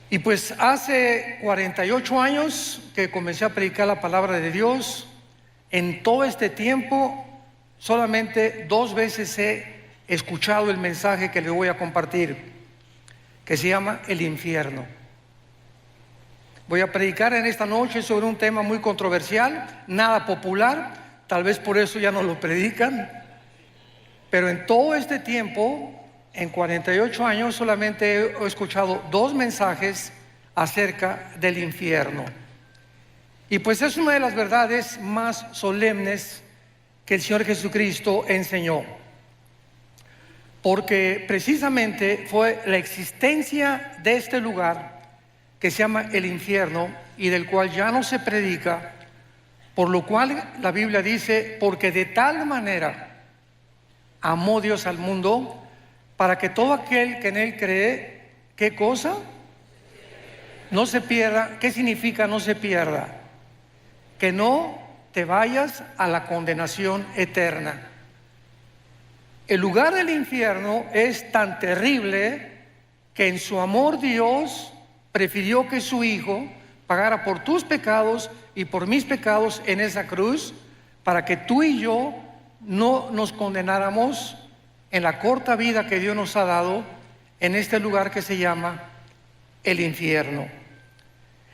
Y pues hace 48 años que comencé a predicar la palabra de Dios. En todo este tiempo, solamente 2 veces he escuchado el mensaje que le voy a compartir, que se llama el infierno. Voy a predicar en esta noche sobre un tema muy controversial, nada popular, tal vez por eso ya no lo predican, pero en todo este tiempo, en 48 años, solamente he escuchado 2 mensajes acerca del infierno. Y pues es una de las verdades más solemnes que el Señor Jesucristo enseñó, porque precisamente fue la existencia de este lugar que se llama el infierno y del cual ya no se predica, por lo cual la Biblia dice: porque de tal manera amó Dios al mundo, para que todo aquel que en él cree, ¿qué cosa? No se pierda. ¿Qué significa no se pierda? Que no te vayas a la condenación eterna. El lugar del infierno es tan terrible que en su amor Dios prefirió que su Hijo pagara por tus pecados y por mis pecados en esa cruz, para que tú y yo no nos condenáramos en la corta vida que Dios nos ha dado en este lugar que se llama el infierno.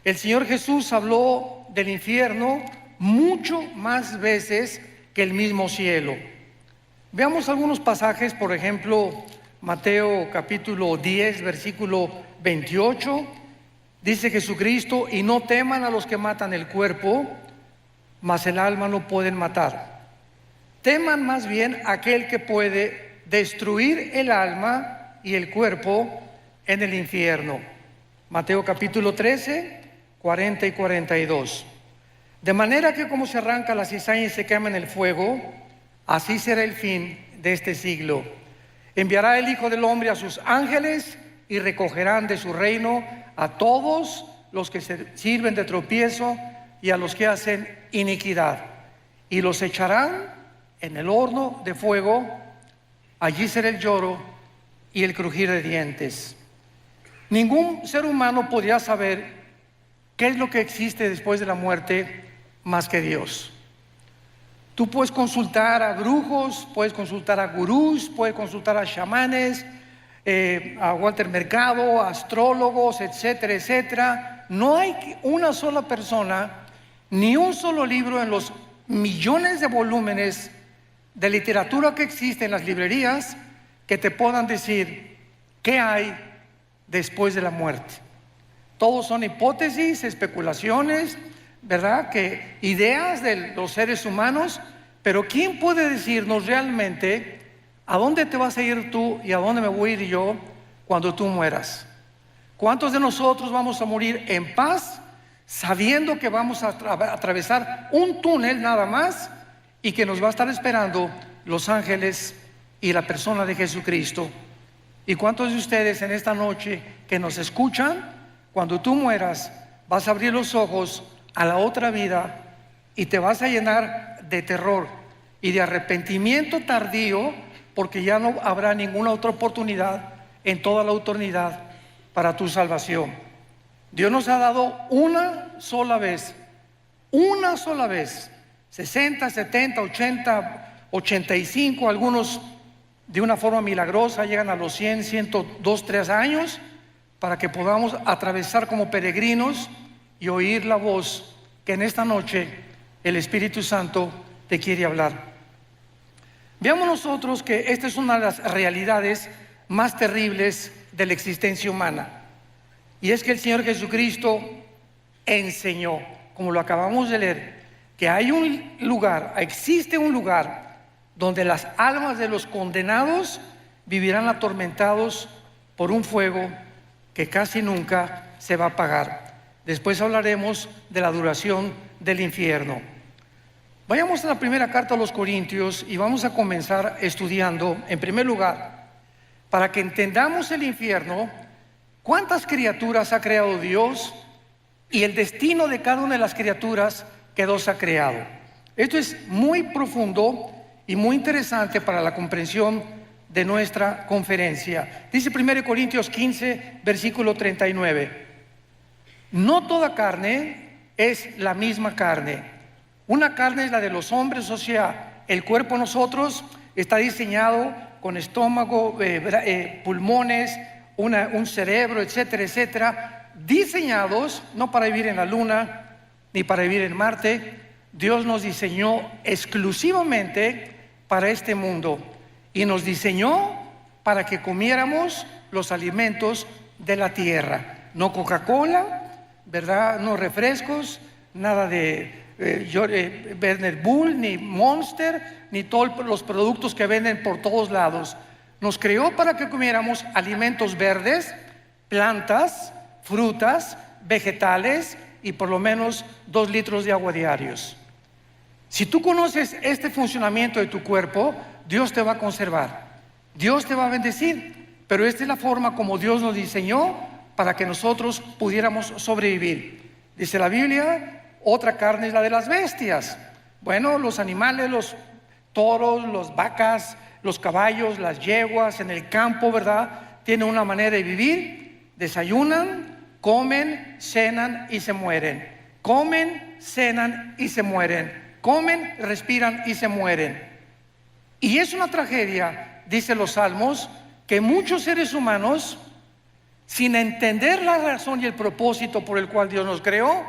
El Señor Jesús habló del infierno mucho más veces que el mismo cielo. Veamos algunos pasajes, por ejemplo, Mateo capítulo 10, versículo 28, dice Jesucristo: y no teman a los que matan el cuerpo, mas el alma no pueden matar. Teman más bien a aquel que puede destruir el alma y el cuerpo en el infierno. Mateo capítulo 13, 40 y 42. De manera que como se arranca la cizaña y se quema en el fuego, así será el fin de este siglo. Enviará el Hijo del Hombre a sus ángeles y recogerán de su reino a todos los que se sirven de tropiezo y a los que hacen iniquidad, y los echarán en el horno de fuego. Allí será el lloro y el crujir de dientes. Ningún ser humano podría saber qué es lo que existe después de la muerte más que Dios. Tú puedes consultar a brujos, puedes consultar a gurús, puedes consultar a chamanes, a Walter Mercado, a astrólogos, etcétera, etcétera. No hay una sola persona, ni un solo libro en los millones de volúmenes de literatura que existe en las librerías que te puedan decir qué hay después de la muerte. Todos son hipótesis, especulaciones, ¿verdad? Que ideas de los seres humanos, pero ¿quién puede decirnos realmente a dónde te vas a ir tú y a dónde me voy a ir yo cuando tú mueras? ¿Cuántos de nosotros vamos a morir en paz, sabiendo que vamos a atravesar un túnel nada más y que nos va a estar esperando los ángeles y la persona de Jesucristo? ¿Y cuántos de ustedes en esta noche que nos escuchan, cuando tú mueras, vas a abrir los ojos a la otra vida y te vas a llenar de terror y de arrepentimiento tardío, porque ya no habrá ninguna otra oportunidad en toda la eternidad para tu salvación? Dios nos ha dado una sola vez, 60, 70, 80, 85, algunos de una forma milagrosa llegan a los 100, 102, 3 años, para que podamos atravesar como peregrinos y oír la voz que en esta noche el Espíritu Santo te quiere hablar. Veamos nosotros que esta es una de las realidades más terribles de la existencia humana, y es que el Señor Jesucristo enseñó, como lo acabamos de leer, que hay un lugar, existe un lugar donde las almas de los condenados vivirán atormentados por un fuego que casi nunca se va a apagar. Después hablaremos de la duración del infierno. Vayamos a la primera carta a los Corintios y vamos a comenzar estudiando, en primer lugar, para que entendamos el infierno, cuántas criaturas ha creado Dios y el destino de cada una de las criaturas que Dios ha creado. Esto es muy profundo y muy interesante para la comprensión de nuestra conferencia. Dice 1 Corintios 15, versículo 39. No toda carne es la misma carne. Una carne es la de los hombres, o sea, el cuerpo de nosotros está diseñado con estómago, pulmones, un cerebro, etcétera, etcétera, diseñados no para vivir en la luna ni para vivir en Marte. Dios nos diseñó exclusivamente para este mundo y nos diseñó para que comiéramos los alimentos de la tierra. No Coca-Cola, ¿verdad? No refrescos, nada de Werner Bull, ni Monster, ni todos los productos que venden por todos lados. Nos creó para que comiéramos alimentos verdes, plantas, frutas, vegetales y por lo menos 2 litros de agua diarios. Si tú conoces este funcionamiento de tu cuerpo, Dios te va a conservar, Dios te va a bendecir, pero esta es la forma como Dios nos diseñó para que nosotros pudiéramos sobrevivir. Dice la Biblia, otra carne es la de las bestias. Bueno, los animales, los toros, las vacas, los caballos, las yeguas en el campo, ¿verdad? Tienen una manera de vivir, desayunan, comen, cenan y se mueren. Comen, cenan y se mueren. Comen, respiran y se mueren. Y es una tragedia, dicen los salmos, que muchos seres humanos, sin entender la razón y el propósito por el cual Dios nos creó,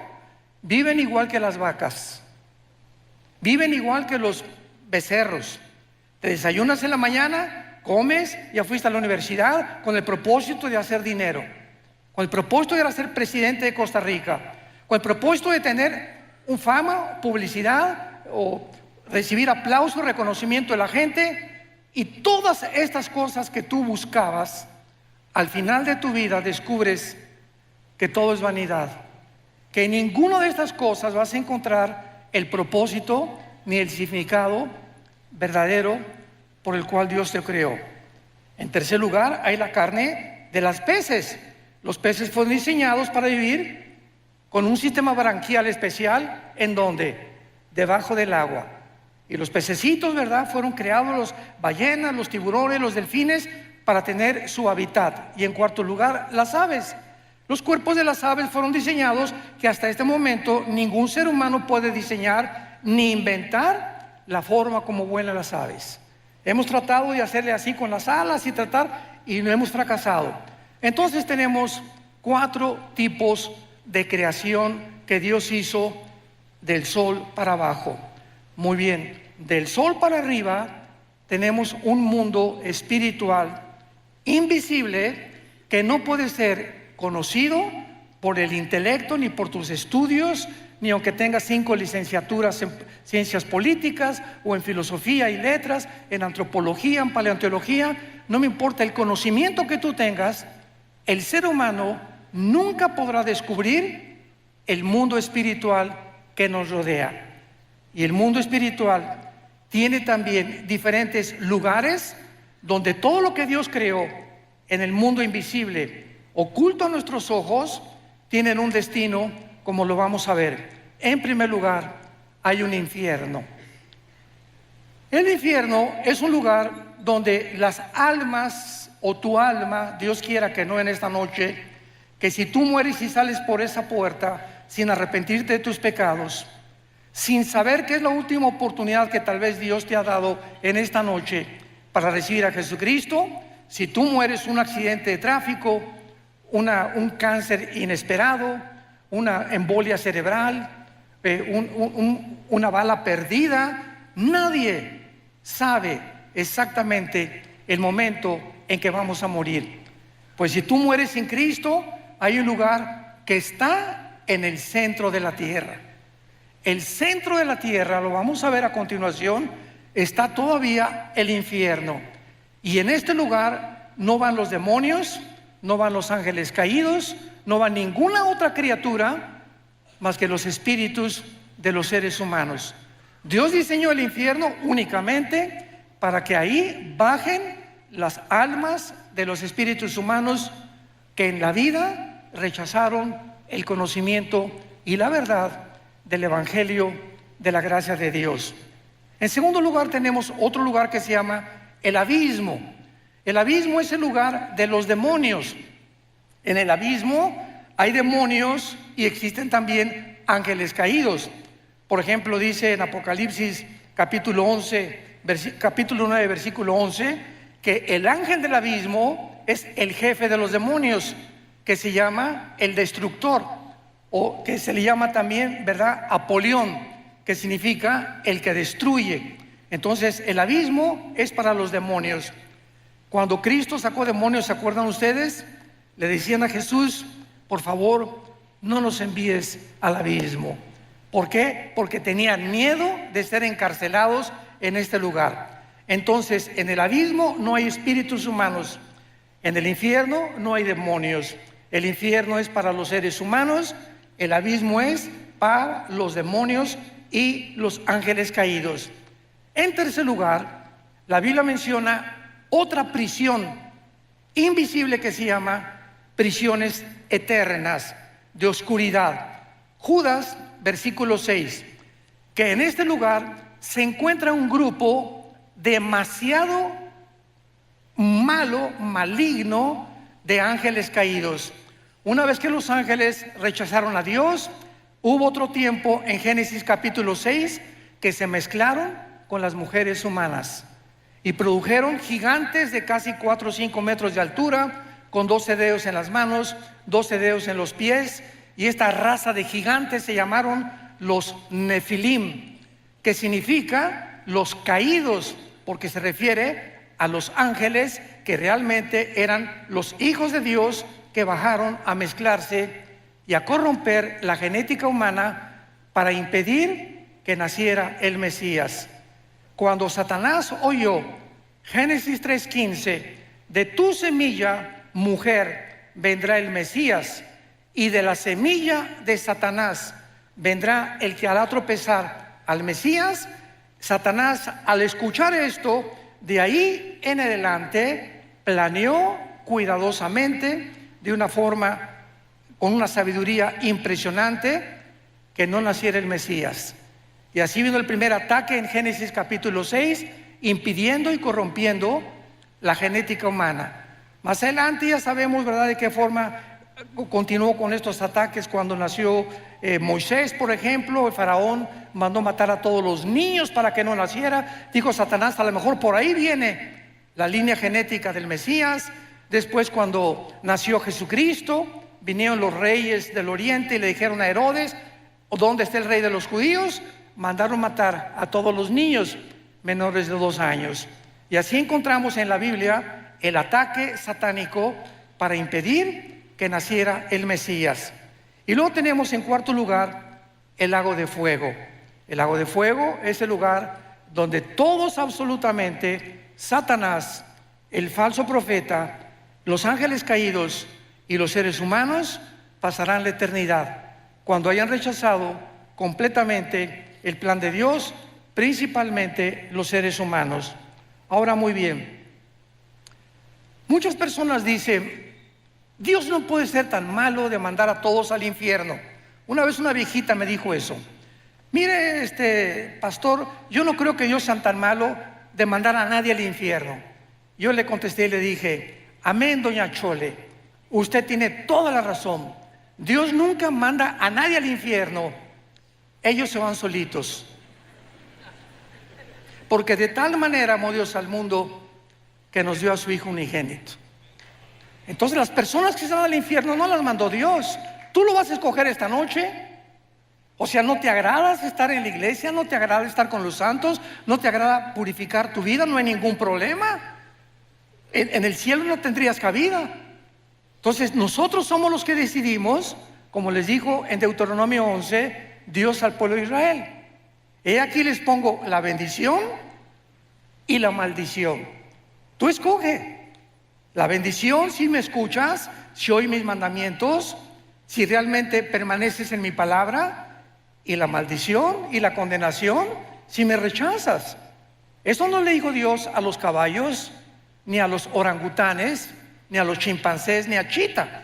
viven igual que las vacas, viven igual que los becerros. Te desayunas en la mañana, comes, ya fuiste a la universidad con el propósito de hacer dinero, con el propósito de ser presidente de Costa Rica, con el propósito de tener un fama, publicidad o recibir aplauso, reconocimiento de la gente. Y todas estas cosas que tú buscabas, al final de tu vida descubres que todo es vanidad, que en ninguna de estas cosas vas a encontrar el propósito ni el significado verdadero por el cual Dios te creó. En tercer lugar, hay la carne de las peces. Los peces fueron diseñados para vivir con un sistema branquial especial. ¿En dónde? Debajo del agua. Y los pececitos, ¿verdad? Fueron creados, los ballenas, los tiburones, los delfines, para tener su hábitat. Y en cuarto lugar, las aves. Los cuerpos de las aves fueron diseñados que hasta este momento ningún ser humano puede diseñar ni inventar la forma como vuelan las aves. Hemos tratado de hacerle así con las alas y no hemos fracasado. Entonces tenemos 4 tipos de creación que Dios hizo del sol para abajo. Muy bien, del sol para arriba tenemos un mundo espiritual invisible que no puede ser conocido por el intelecto ni por tus estudios, ni aunque tengas 5 licenciaturas en ciencias políticas o en filosofía y letras, en antropología, en paleontología. No me importa el conocimiento que tú tengas, el ser humano nunca podrá descubrir el mundo espiritual que nos rodea. Y el mundo espiritual tiene también diferentes lugares donde todo lo que Dios creó en el mundo invisible, oculto a nuestros ojos, tienen un destino, como lo vamos a ver. En primer lugar, hay un infierno. El infierno es un lugar donde las almas, o tu alma, Dios quiera que no en esta noche, que si tú mueres y sales por esa puerta sin arrepentirte de tus pecados, sin saber que es la última oportunidad que tal vez Dios te ha dado en esta noche para recibir a Jesucristo, si tú mueres un accidente de tráfico, un cáncer inesperado, una embolia cerebral, una bala perdida, nadie sabe exactamente el momento en que vamos a morir. Pues si tú mueres sin Cristo, hay un lugar que está en el centro de la tierra. El centro de la tierra, lo vamos a ver a continuación, está todavía el infierno. Y en este lugar no van los demonios, no van los ángeles caídos, no va ninguna otra criatura más que los espíritus de los seres humanos. Dios diseñó el infierno únicamente para que ahí bajen las almas de los espíritus humanos que en la vida rechazaron el conocimiento y la verdad del evangelio de la gracia de Dios. En segundo lugar tenemos otro lugar que se llama el abismo. El abismo es el lugar de los demonios. En el abismo hay demonios y existen también ángeles caídos. Por ejemplo, dice en Apocalipsis capítulo 9, versículo 11, que el ángel del abismo es el jefe de los demonios, que se llama el destructor, o que se le llama también, ¿verdad?, Apolión, que significa el que destruye. Entonces, el abismo es para los demonios. Cuando Cristo sacó demonios, ¿se acuerdan ustedes? Le decían a Jesús: por favor, no nos envíes al abismo. ¿Por qué? Porque tenían miedo de ser encarcelados en este lugar. Entonces, en el abismo no hay espíritus humanos, en el infierno no hay demonios. El infierno es para los seres humanos, el abismo es para los demonios y los ángeles caídos. En tercer lugar, la Biblia menciona otra prisión invisible que se llama prisiones eternas de oscuridad. Judas, versículo 6, que en este lugar se encuentra un grupo demasiado malo, maligno, de ángeles caídos. Una vez que los ángeles rechazaron a Dios, hubo otro tiempo en Génesis capítulo 6 que se mezclaron con las mujeres humanas y produjeron gigantes de casi 4 o 5 metros de altura, con 12 dedos en las manos, 12 dedos en los pies, y esta raza de gigantes se llamaron los Nefilim, que significa los caídos, porque se refiere a los ángeles que realmente eran los hijos de Dios que bajaron a mezclarse y a corromper la genética humana para impedir que naciera el Mesías. Cuando Satanás oyó Génesis 3:15, de tu semilla, mujer, vendrá el Mesías, y de la semilla de Satanás vendrá el que hará tropezar al Mesías, Satanás, al escuchar esto, de ahí en adelante planeó cuidadosamente, de una forma, con una sabiduría impresionante, que no naciera el Mesías. Y así vino el primer ataque en Génesis capítulo 6, impidiendo y corrompiendo la genética humana. Más adelante ya sabemos, ¿verdad?, de qué forma continuó con estos ataques. Cuando nació Moisés, por ejemplo, el faraón mandó matar a todos los niños para que no naciera. Dijo Satanás: a lo mejor por ahí viene la línea genética del Mesías. Después, cuando nació Jesucristo, vinieron los reyes del oriente y le dijeron a Herodes: ¿dónde está el rey de los judíos? Mandaron matar a todos los niños menores de 2 años. Y así encontramos en la Biblia el ataque satánico para impedir que naciera el Mesías. Y luego tenemos en cuarto lugar el lago de fuego. El lago de fuego es el lugar donde todos, absolutamente, Satanás, el falso profeta, los ángeles caídos y los seres humanos pasarán la eternidad cuando hayan rechazado completamente el plan de Dios, principalmente los seres humanos. Ahora, muy bien, muchas personas dicen: Dios no puede ser tan malo de mandar a todos al infierno. Una vez una viejita me dijo eso: mire, pastor, yo no creo que Dios sea tan malo de mandar a nadie al infierno. Yo le contesté y le dije: amén, doña Chole, usted tiene toda la razón. Dios nunca manda a nadie al infierno, ellos se van solitos. Porque de tal manera amó Dios al mundo que nos dio a su Hijo unigénito. Entonces, las personas que se van al infierno no las mandó Dios. Tú lo vas a escoger esta noche. O sea, ¿no te agrada estar en la iglesia? ¿No te agrada estar con los santos? ¿No te agrada purificar tu vida? No hay ningún problema. En el cielo no tendrías cabida. Entonces, nosotros somos los que decidimos, como les dijo en Deuteronomio 11, Dios al pueblo de Israel: he aquí les pongo la bendición y la maldición. Tú escoge. La bendición, si me escuchas, si oyes mis mandamientos, si realmente permaneces en mi palabra. Y la maldición y la condenación, si me rechazas. Eso no le dijo Dios a los caballos, ni a los orangutanes, ni a los chimpancés, ni a Chita,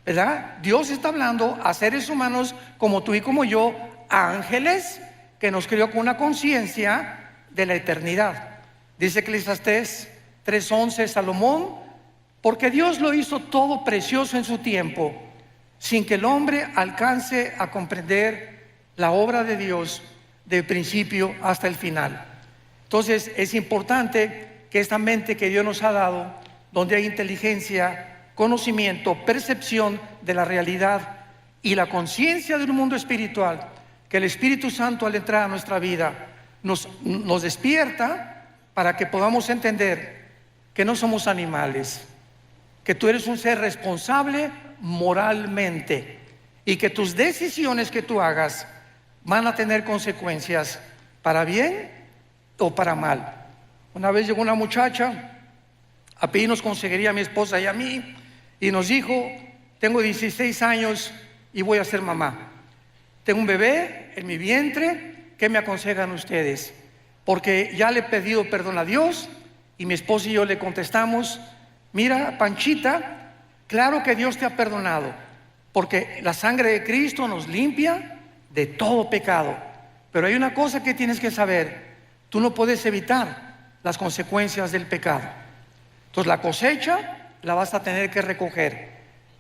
¿verdad? Dios está hablando a seres humanos como tú y como yo, a ángeles que nos creó con una conciencia de la eternidad. Dice Eclesiastés 3:11, Salomón: porque Dios lo hizo todo precioso en su tiempo. sin que el hombre alcance a comprender la obra de Dios del principio hasta el final. Entonces es importante que esta mente que Dios nos ha dado, donde hay inteligencia, conocimiento, percepción de la realidad y la conciencia del mundo espiritual, que el Espíritu Santo al entrar a nuestra vida nos despierta para que podamos entender que no somos animales, que tú eres un ser responsable moralmente y que tus decisiones que tú hagas van a tener consecuencias para bien o para mal. Una vez llegó una muchacha a pedirnos consejería a mi esposa y a mí y nos dijo: tengo 16 años y voy a ser mamá. Tengo un bebé en mi vientre, ¿qué me aconsejan ustedes? Porque ya le he pedido perdón a Dios y mi esposa y yo le contestamos: mira, Panchita, claro que Dios te ha perdonado, porque la sangre de Cristo nos limpia de todo pecado. Pero hay una cosa que tienes que saber: tú no puedes evitar las consecuencias del pecado. Entonces la cosecha la vas a tener que recoger.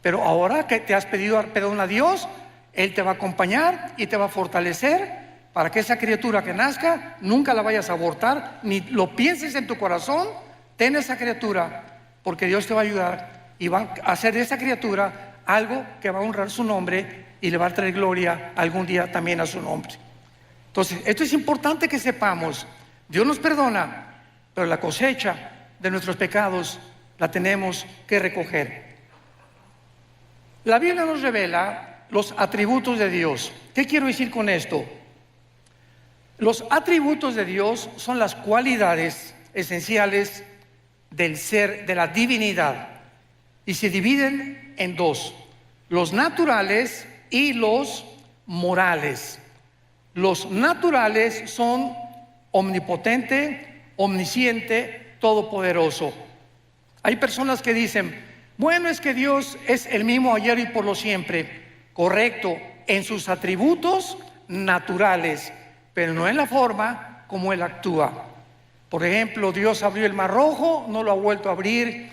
Pero ahora que te has pedido perdón a Dios, Él te va a acompañar y te va a fortalecer para que esa criatura que nazca nunca la vayas a abortar, ni lo pienses en tu corazón. Ten esa criatura, porque Dios te va a ayudar y va a hacer de esa criatura algo que va a honrar su nombre y le va a traer gloria algún día también a su nombre. Entonces, esto es importante que sepamos. Dios nos perdona, pero la cosecha de nuestros pecados la tenemos que recoger. La Biblia nos revela los atributos de Dios. ¿Qué quiero decir con esto? Los atributos de Dios son las cualidades esenciales del ser, de la divinidad, y se dividen en dos: los naturales y los morales. Los naturales son omnipotente, omnisciente, todopoderoso. Hay personas que dicen: bueno, es que Dios es el mismo ayer y por lo siempre. Correcto, en sus atributos naturales, pero no en la forma como Él actúa. Por ejemplo, Dios abrió el Mar Rojo, no lo ha vuelto a abrir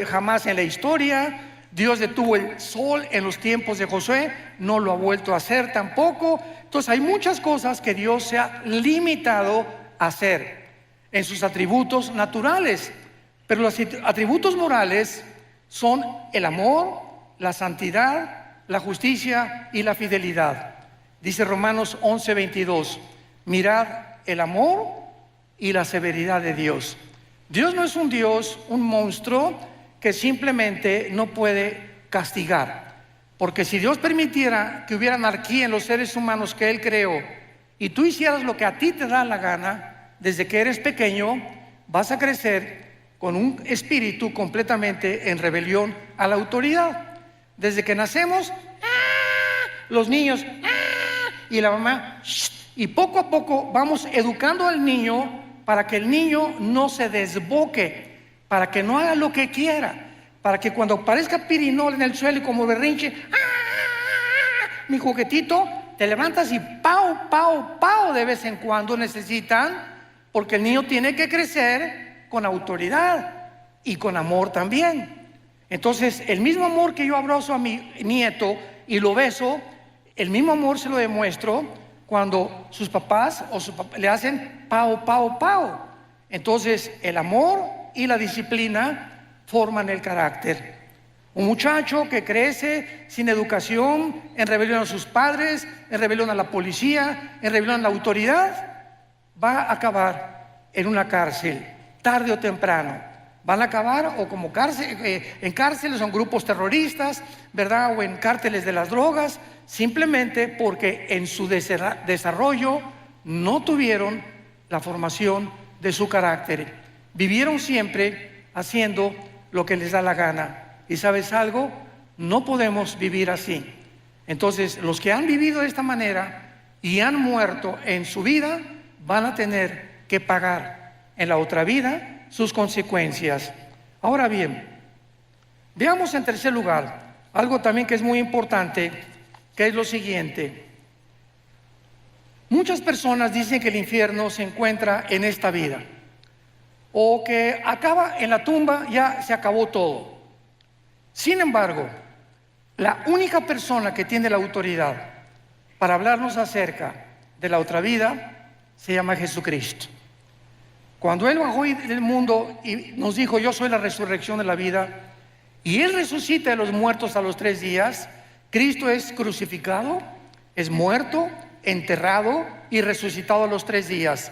jamás en la historia. Dios detuvo el sol en los tiempos de Josué, no lo ha vuelto a hacer tampoco. Entonces hay muchas cosas que Dios se ha limitado a hacer en sus atributos naturales, pero los atributos morales son el amor, la santidad, la justicia y la fidelidad. Dice Romanos 11:22: mirad el amor y la severidad de Dios. Dios no es un Dios, un monstruo que simplemente no puede castigar, porque si Dios permitiera que hubiera anarquía en los seres humanos que Él creó y tú hicieras lo que a ti te da la gana, desde que eres pequeño vas a crecer con un espíritu completamente en rebelión a la autoridad. Desde que nacemos, los niños, y la mamá, y poco a poco vamos educando al niño para que el niño no se desboque, para que no haga lo que quiera, para que cuando aparezca pirinol en el suelo y como berrinche, mi juguetito, te levantas y pau, pau, pau de vez en cuando necesitan, porque el niño tiene que crecer con autoridad y con amor también. Entonces, el mismo amor que yo abrazo a mi nieto y lo beso, el mismo amor se lo demuestro cuando sus papás le hacen pau, pau, pau. Entonces, el amor y la disciplina forman el carácter. Un muchacho que crece sin educación, en rebelión a sus padres, en rebelión a la policía, en rebelión a la autoridad, va a acabar en una cárcel, tarde o temprano. Van a acabar o como en cárceles, son grupos terroristas, ¿verdad? O en cárteles de las drogas, simplemente porque en su desarrollo no tuvieron la formación de su carácter. Vivieron siempre haciendo lo que les da la gana. ¿Y sabes algo? No podemos vivir así. Entonces, los que han vivido de esta manera y han muerto en su vida, van a tener que pagar en la otra vida sus consecuencias. Ahora bien, veamos en tercer lugar algo también que es muy importante, que es lo siguiente. Muchas personas dicen que el infierno se encuentra en esta vida, o que acaba en la tumba, ya se acabó todo. Sin embargo, La única persona que tiene la autoridad para hablarnos acerca de la otra vida se llama Jesucristo. Cuando Él bajó del mundo y nos dijo: yo soy la resurrección de la vida, y Él resucita de los muertos a los 3 días, Cristo es crucificado, es muerto, enterrado y resucitado a los 3 días.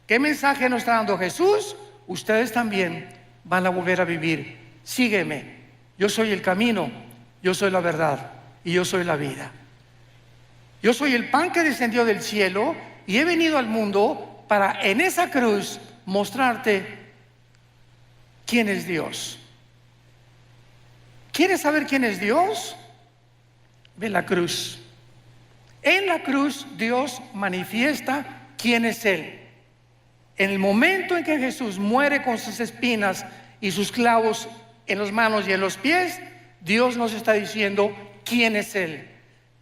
¿Qué mensaje nos está dando Jesús? Ustedes también van a volver a vivir. Sígueme. Yo soy el camino, yo soy la verdad y yo soy la vida. Yo soy el pan que descendió del cielo y he venido al mundo para en esa cruz mostrarte quién es Dios. ¿Quieres saber quién es Dios? Ve la cruz. En la cruz Dios manifiesta quién es Él. En el momento en que Jesús muere con sus espinas y sus clavos en las manos y en los pies, Dios nos está diciendo quién es Él.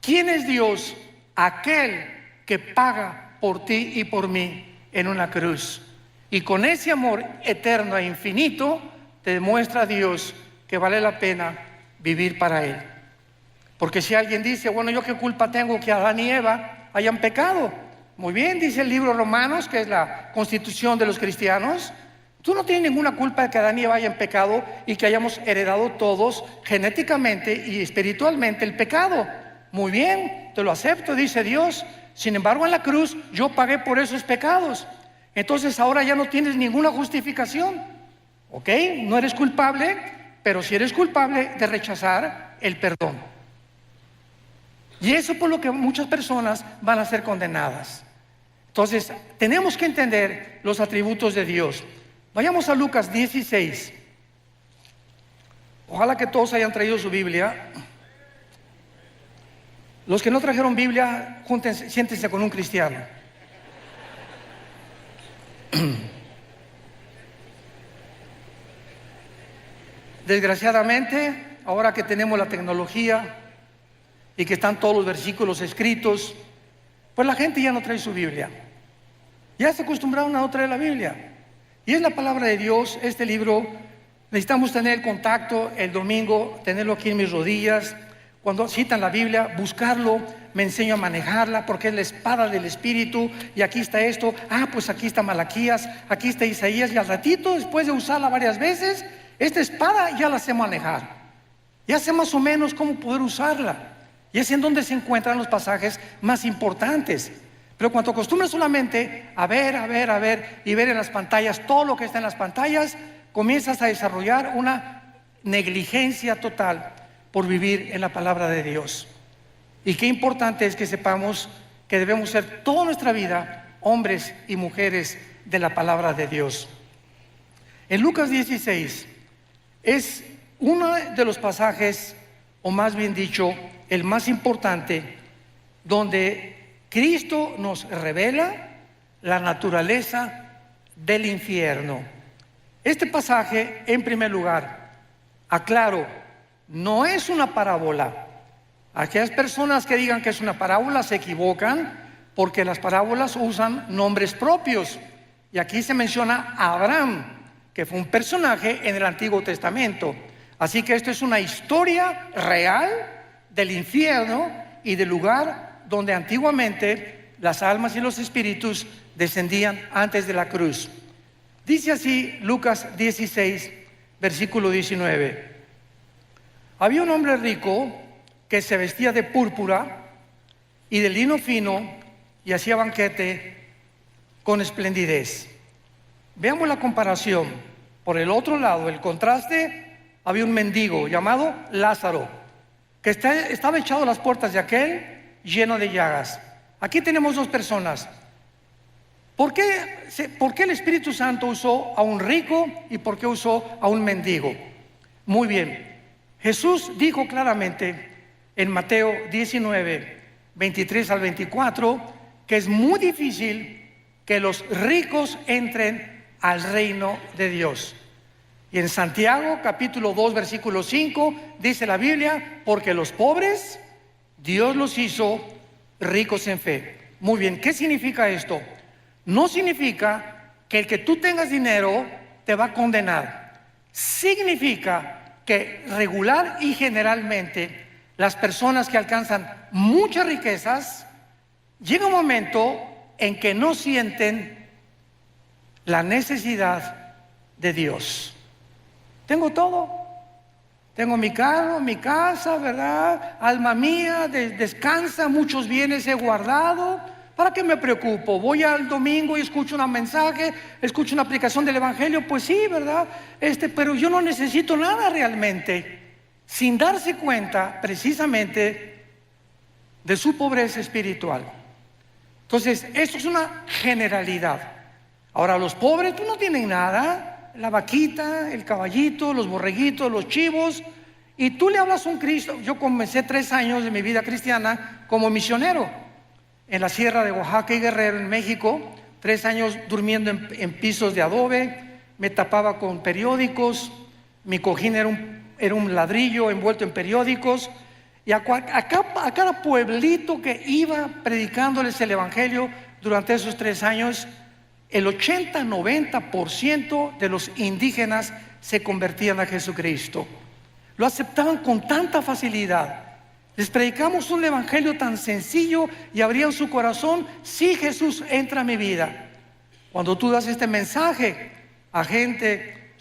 ¿Quién es Dios? Aquel que paga por ti y por mí en una cruz. Y con ese amor eterno e infinito te demuestra a Dios que vale la pena vivir para Él. Porque si alguien dice: bueno, ¿yo qué culpa tengo que Adán y Eva hayan pecado? Muy bien, dice el libro Romanos, que es la constitución de los cristianos. Tú no tienes ninguna culpa de que Adán y Eva hayan pecado y que hayamos heredado todos genéticamente y espiritualmente el pecado. Muy bien, te lo acepto, dice Dios. Sin embargo, en la cruz yo pagué por esos pecados. Entonces ahora ya no tienes ninguna justificación. ¿Ok? No eres culpable, pero sí eres culpable de rechazar el perdón. Y eso por lo que muchas personas van a ser condenadas. Entonces, tenemos que entender los atributos de Dios. Vayamos a Lucas 16. Ojalá que todos hayan traído su Biblia. Los que no trajeron Biblia, júntense, siéntense con un cristiano. Desgraciadamente, ahora que tenemos la tecnología y que están todos los versículos escritos, pues la gente ya no trae su Biblia. Ya se acostumbraron a no traer la Biblia. Y es la palabra de Dios. Este libro necesitamos tener contacto el domingo, tenerlo aquí en mis rodillas. Cuando citan la Biblia, buscarlo, me enseño a manejarla porque es la espada del Espíritu. Y aquí está esto, pues aquí está Malaquías, aquí está Isaías. Y al ratito, después de usarla varias veces, esta espada ya la sé manejar. Ya sé más o menos cómo poder usarla. Y es en donde se encuentran los pasajes más importantes. Pero cuando acostumbras solamente a ver y ver en las pantallas todo lo que está en las pantallas, comienzas a desarrollar una negligencia total por vivir en la palabra de Dios. Y qué importante es que sepamos que debemos ser toda nuestra vida hombres y mujeres de la palabra de Dios. En Lucas 16 es uno de los pasajes, o más bien dicho, el más importante, donde Cristo nos revela la naturaleza del infierno. Este pasaje, en primer lugar, aclaro, no es una parábola. Aquellas personas que digan que es una parábola se equivocan, porque las parábolas usan nombres propios. Y aquí se menciona a Abraham, que fue un personaje en el Antiguo Testamento. Así que esto es una historia real del infierno y del lugar donde antiguamente las almas y los espíritus descendían antes de la cruz. Dice así Lucas 16, versículo 19. Había un hombre rico que se vestía de púrpura y de lino fino y hacía banquete con esplendidez. Veamos la comparación. Por el otro lado, el contraste, había un mendigo llamado Lázaro, que estaba echado a las puertas de aquel lleno de llagas. Aquí tenemos dos personas. ¿Por qué el Espíritu Santo usó a un rico y por qué usó a un mendigo? Muy bien, Jesús dijo claramente en Mateo 19, 23 al 24, que es muy difícil que los ricos entren al reino de Dios. Y en Santiago capítulo 2 versículo 5 dice la Biblia: porque los pobres Dios los hizo ricos en fe. Muy bien, ¿qué significa esto? No significa que el que tú tengas dinero te va a condenar. Significa que regular y generalmente las personas que alcanzan muchas riquezas, llega un momento en que no sienten la necesidad de Dios. Tengo todo. Tengo mi carro, mi casa, ¿verdad? Alma mía, descansa, muchos bienes he guardado. ¿Para qué me preocupo? Voy al domingo y escucho un mensaje, escucho una aplicación del Evangelio, pues sí, ¿verdad? Pero yo no necesito nada realmente, sin darse cuenta precisamente de su pobreza espiritual. Entonces, esto es una generalidad. Ahora, los pobres pues no tienen nada, la vaquita, el caballito, los borreguitos, los chivos, y tú le hablas a un Cristo. Yo comencé 3 años de mi vida cristiana como misionero en la sierra de Oaxaca y Guerrero, en México. 3 años durmiendo en pisos de adobe, me tapaba con periódicos, mi cojín era un ladrillo envuelto en periódicos, y a cada pueblito que iba predicándoles el Evangelio durante esos 3 años, el 80-90% de los indígenas se convertían a Jesucristo. Lo aceptaban con tanta facilidad. Les predicamos un evangelio tan sencillo y abrían su corazón. Sí, Jesús entra a mi vida. Cuando tú das este mensaje a gente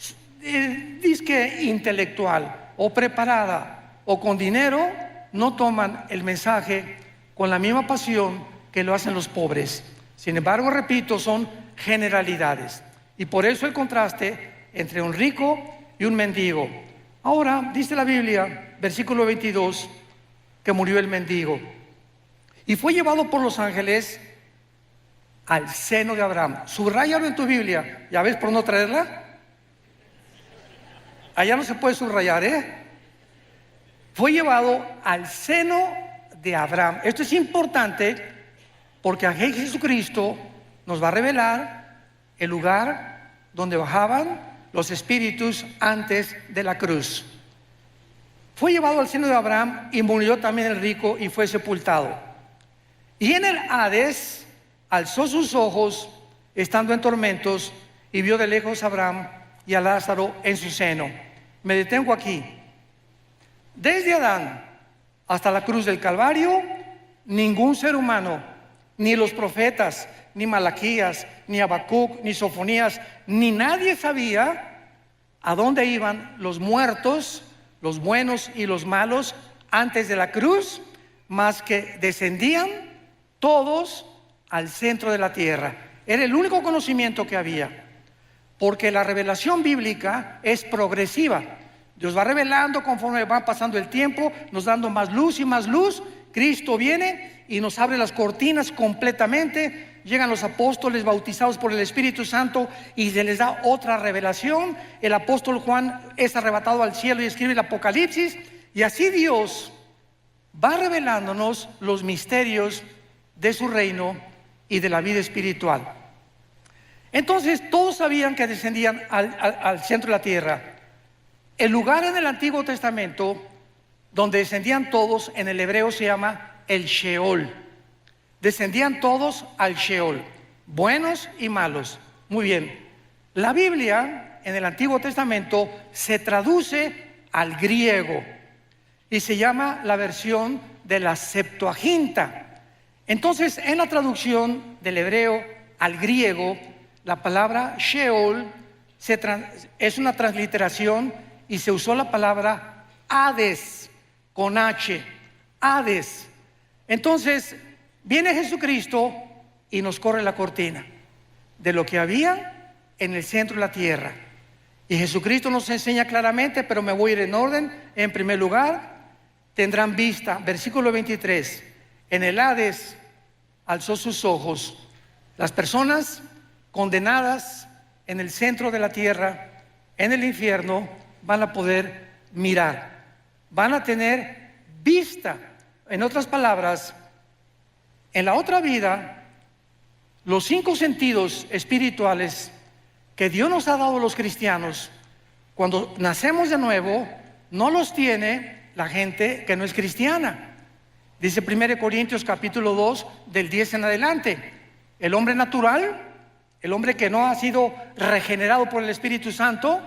disque intelectual o preparada o con dinero, no toman el mensaje con la misma pasión que lo hacen los pobres. Sin embargo, repito, son generalidades, y por eso el contraste entre un rico y un mendigo. Ahora dice la Biblia, versículo 22, que murió el mendigo y fue llevado por los ángeles al seno de Abraham. Subráyalo en tu Biblia. ¿Ya ves por no traerla? Allá no se puede subrayar, Fue llevado al seno de Abraham. Esto es importante porque aquí Jesucristo nos va a revelar el lugar donde bajaban los espíritus antes de la cruz. Fue llevado al seno de Abraham y murió también el rico y fue sepultado. Y en el Hades alzó sus ojos, estando en tormentos, y vio de lejos a Abraham y a Lázaro en su seno. Me detengo aquí. Desde Adán hasta la cruz del Calvario, ningún ser humano, ni los profetas, ni Malaquías, ni Habacuc, ni Sofonías, ni nadie sabía a dónde iban los muertos, los buenos y los malos, antes de la cruz, más que descendían todos al centro de la tierra. Era el único conocimiento que había, porque la revelación bíblica es progresiva. Dios va revelando conforme va pasando el tiempo, nos dando más luz y más luz. Cristo viene y nos abre las cortinas completamente. Llegan los apóstoles bautizados por el Espíritu Santo y se les da otra revelación. El apóstol Juan es arrebatado al cielo y escribe el Apocalipsis. Y así Dios va revelándonos los misterios de su reino y de la vida espiritual. Entonces todos sabían que descendían al centro de la tierra. El lugar en el Antiguo Testamento donde descendían todos, en el hebreo se llama el Sheol. Descendían todos al Sheol, buenos y malos. Muy bien. La Biblia en el Antiguo Testamento se traduce al griego y se llama la versión de la Septuaginta. Entonces, en la traducción del hebreo al griego, la palabra Sheol es una transliteración y se usó la palabra Hades con H, Hades. Entonces, viene Jesucristo y nos corre la cortina de lo que había en el centro de la tierra. Y Jesucristo nos enseña claramente, pero me voy a ir en orden. En primer lugar, tendrán vista, versículo 23, en el Hades alzó sus ojos. Las personas condenadas en el centro de la tierra, en el infierno, van a poder mirar, van a tener vista. En otras palabras, en la otra vida, los 5 sentidos espirituales que Dios nos ha dado a los cristianos, cuando nacemos de nuevo, no los tiene la gente que no es cristiana. Dice 1 Corintios capítulo 2, del 10 en adelante. El hombre natural, el hombre que no ha sido regenerado por el Espíritu Santo,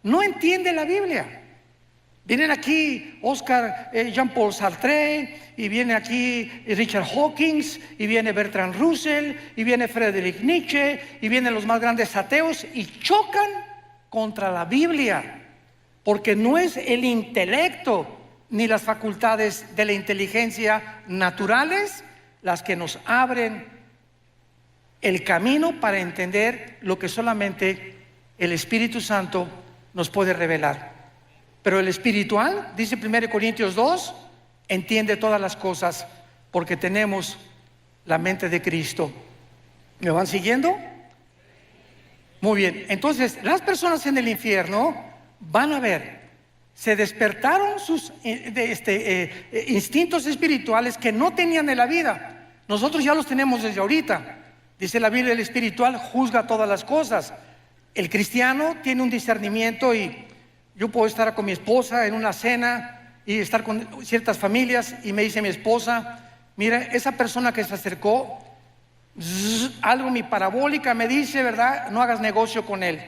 no entiende la Biblia. Vienen aquí Oscar Jean-Paul Sartre, y viene aquí Richard Hawkins, y viene Bertrand Russell, y viene Friedrich Nietzsche, y vienen los más grandes ateos, y chocan contra la Biblia, porque no es el intelecto ni las facultades de la inteligencia naturales las que nos abren el camino para entender lo que solamente el Espíritu Santo nos puede revelar. Pero el espiritual, dice 1 Corintios 2, entiende todas las cosas porque tenemos la mente de Cristo. ¿Me van siguiendo? Muy bien, entonces las personas en el infierno van a ver, se despertaron sus instintos espirituales que no tenían en la vida. Nosotros ya los tenemos desde ahorita. Dice la Biblia, el espiritual juzga todas las cosas. El cristiano tiene un discernimiento, y yo puedo estar con mi esposa en una cena y estar con ciertas familias, y me dice mi esposa: mira, esa persona que se acercó, algo mi parabólica me dice, ¿verdad? No hagas negocio con él,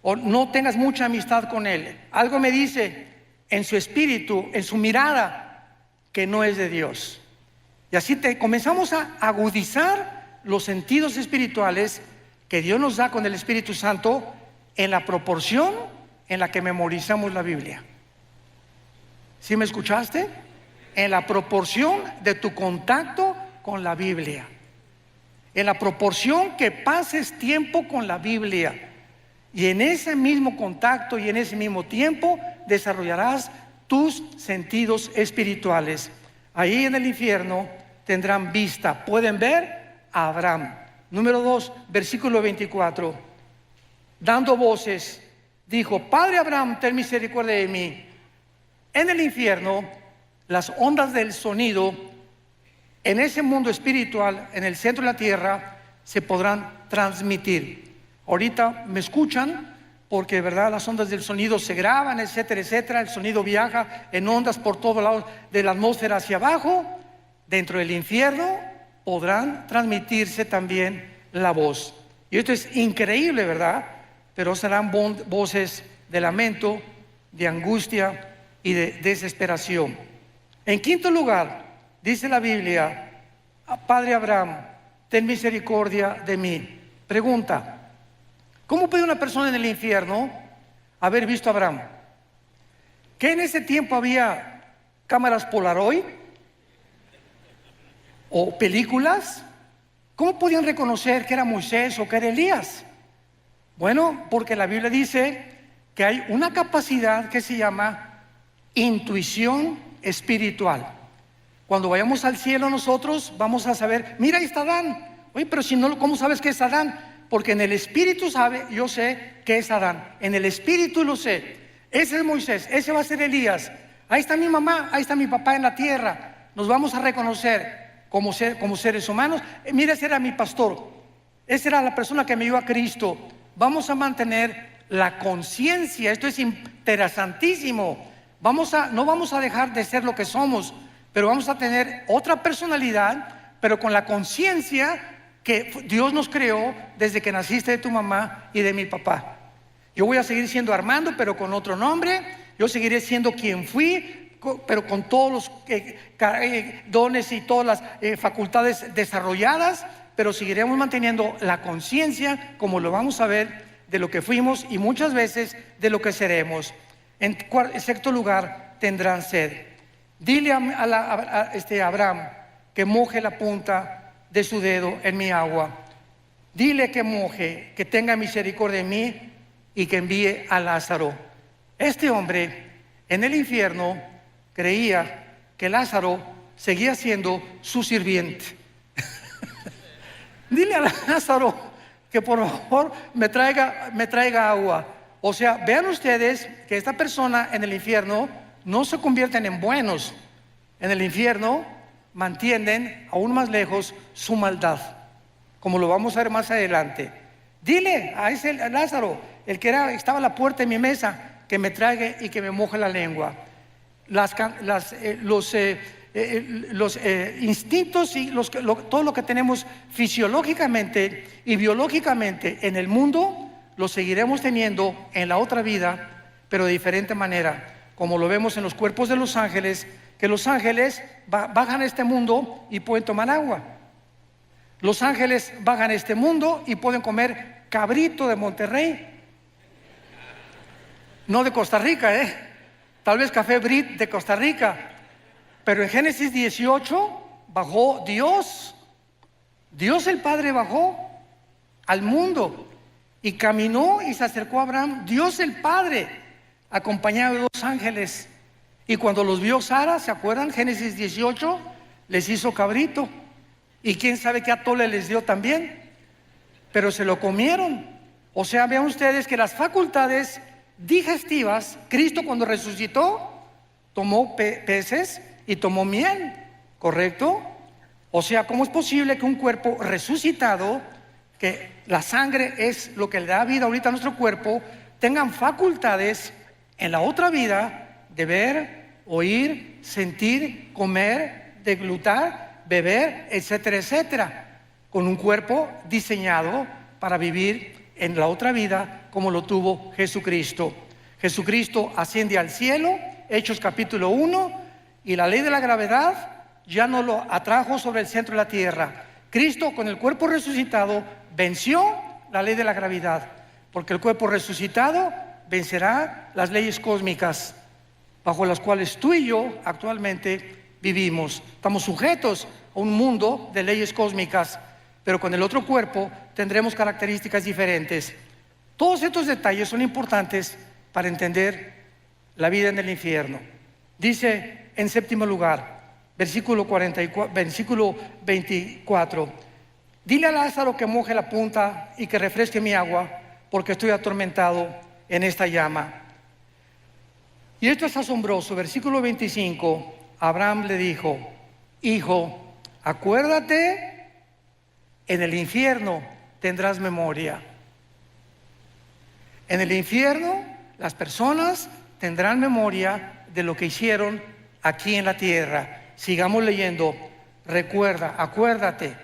o no tengas mucha amistad con él. Algo me dice en su espíritu, en su mirada, que no es de Dios. Y así comenzamos a agudizar los sentidos espirituales que Dios nos da con el Espíritu Santo en la proporción en la que memorizamos la Biblia. ¿Sí me escuchaste? En la proporción de tu contacto con la Biblia, en la proporción que pases tiempo con la Biblia, y en ese mismo contacto y en ese mismo tiempo desarrollarás tus sentidos espirituales. Ahí en el infierno tendrán vista, pueden ver a Abraham. Número 2, versículo 24. Dando voces, dijo: Padre Abraham, ten misericordia de mí. En el infierno, las ondas del sonido, en ese mundo espiritual, en el centro de la tierra, se podrán transmitir. Ahorita me escuchan porque, ¿verdad?, las ondas del sonido se graban, etcétera, etcétera. El sonido viaja en ondas por todos lados de la atmósfera hacia abajo. Dentro del infierno podrán transmitirse también la voz. Y esto es increíble, ¿verdad? Pero serán voces de lamento, de angustia y de desesperación. En quinto lugar, dice la Biblia: Padre Abraham, ten misericordia de mí. Pregunta: ¿cómo puede una persona en el infierno haber visto a Abraham? ¿Que en ese tiempo había cámaras Polaroid o películas? ¿Cómo podían reconocer que era Moisés o que era Elías? Bueno, porque la Biblia dice que hay una capacidad que se llama intuición espiritual. Cuando vayamos al cielo nosotros vamos a saber: mira, ahí está Adán. Oye, pero si no, ¿cómo sabes que es Adán? Porque en el espíritu yo sé que es Adán. En el espíritu lo sé. Ese es Moisés, ese va a ser Elías. Ahí está mi mamá, ahí está mi papá en la tierra. Nos vamos a reconocer como seres humanos. Mira, ese era mi pastor. Esa era la persona que me dio a Cristo. Vamos a mantener la conciencia. Esto es interesantísimo. No vamos a dejar de ser lo que somos, pero vamos a tener otra personalidad, pero con la conciencia que Dios nos creó desde que naciste de tu mamá y de mi papá. Yo voy a seguir siendo Armando, pero con otro nombre. Yo seguiré siendo quien fui, pero con todos los dones y todas las facultades desarrolladas, pero seguiremos manteniendo la conciencia, como lo vamos a ver, de lo que fuimos y muchas veces de lo que seremos. En sexto lugar, tendrán sed. Dile a Abraham que moje la punta de su dedo en mi agua. Dile que moje, que tenga misericordia de mí y que envíe a Lázaro. Este hombre en el infierno creía que Lázaro seguía siendo su sirviente. Dile a Lázaro que por favor me traiga agua. O sea, vean ustedes que esta persona en el infierno no se convierten en buenos. En el infierno mantienen aún más lejos su maldad, como lo vamos a ver más adelante. Dile a ese Lázaro, el que estaba a la puerta de mi mesa, que me traiga y que me moje la lengua. Los instintos y todo lo que tenemos fisiológicamente y biológicamente en el mundo, lo seguiremos teniendo en la otra vida, pero de diferente manera. como lo vemos en los cuerpos de los ángeles, que los ángeles bajan a este mundo y pueden tomar agua. Los ángeles bajan a este mundo y pueden comer cabrito de Monterrey. No de Costa Rica, tal vez café Brit de Costa Rica. Pero en Génesis 18 bajó Dios. Dios el Padre bajó al mundo y caminó y se acercó a Abraham. Dios el Padre, acompañado de dos ángeles. Y cuando los vio Sara, ¿se acuerdan? Génesis 18, les hizo cabrito. Y quién sabe qué atole les dio también. Pero se lo comieron. O sea, vean ustedes que las facultades digestivas, Cristo cuando resucitó, tomó peces y tomó miel, ¿correcto? O sea, ¿cómo es posible que un cuerpo resucitado, que la sangre es lo que le da vida ahorita a nuestro cuerpo, tengan facultades en la otra vida de ver, oír, sentir, comer, deglutar, beber, etcétera, etcétera, con un cuerpo diseñado para vivir en la otra vida como lo tuvo Jesucristo? Jesucristo asciende al cielo, Hechos capítulo 1, y la ley de la gravedad ya no lo atrajo sobre el centro de la tierra. Cristo con el cuerpo resucitado venció la ley de la gravedad, porque el cuerpo resucitado vencerá las leyes cósmicas bajo las cuales tú y yo actualmente vivimos. Estamos sujetos a un mundo de leyes cósmicas, pero con el otro cuerpo tendremos características diferentes. Todos estos detalles son importantes para entender la vida en el infierno. Dice en séptimo lugar, versículo 24, dile a Lázaro que moje la punta y que refresque mi agua, porque estoy atormentado en esta llama. Y esto es asombroso. Versículo 25, Abraham le dijo: hijo, acuérdate, en el infierno tendrás memoria. En el infierno las personas tendrán memoria de lo que hicieron aquí en la tierra. Sigamos leyendo. Recuerda, acuérdate,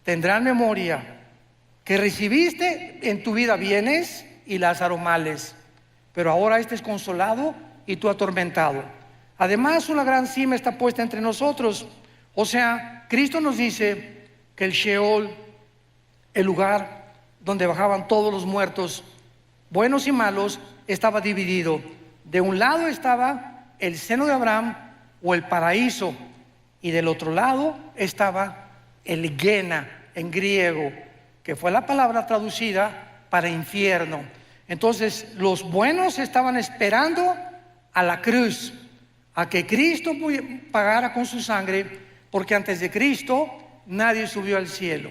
tendrán memoria que recibiste en tu vida bienes y Lázaro males, pero ahora este es consolado y tú atormentado. Además, una gran cima está puesta entre nosotros. O sea, Cristo nos dice que el Sheol, el lugar donde bajaban todos los muertos, buenos y malos, estaba dividido. De un lado estaba el seno de Abraham o el paraíso, y del otro lado estaba el Gena en griego, que fue la palabra traducida para infierno. Entonces los buenos estaban esperando a la cruz, a que Cristo pagara con su sangre, porque antes de Cristo nadie subió al cielo,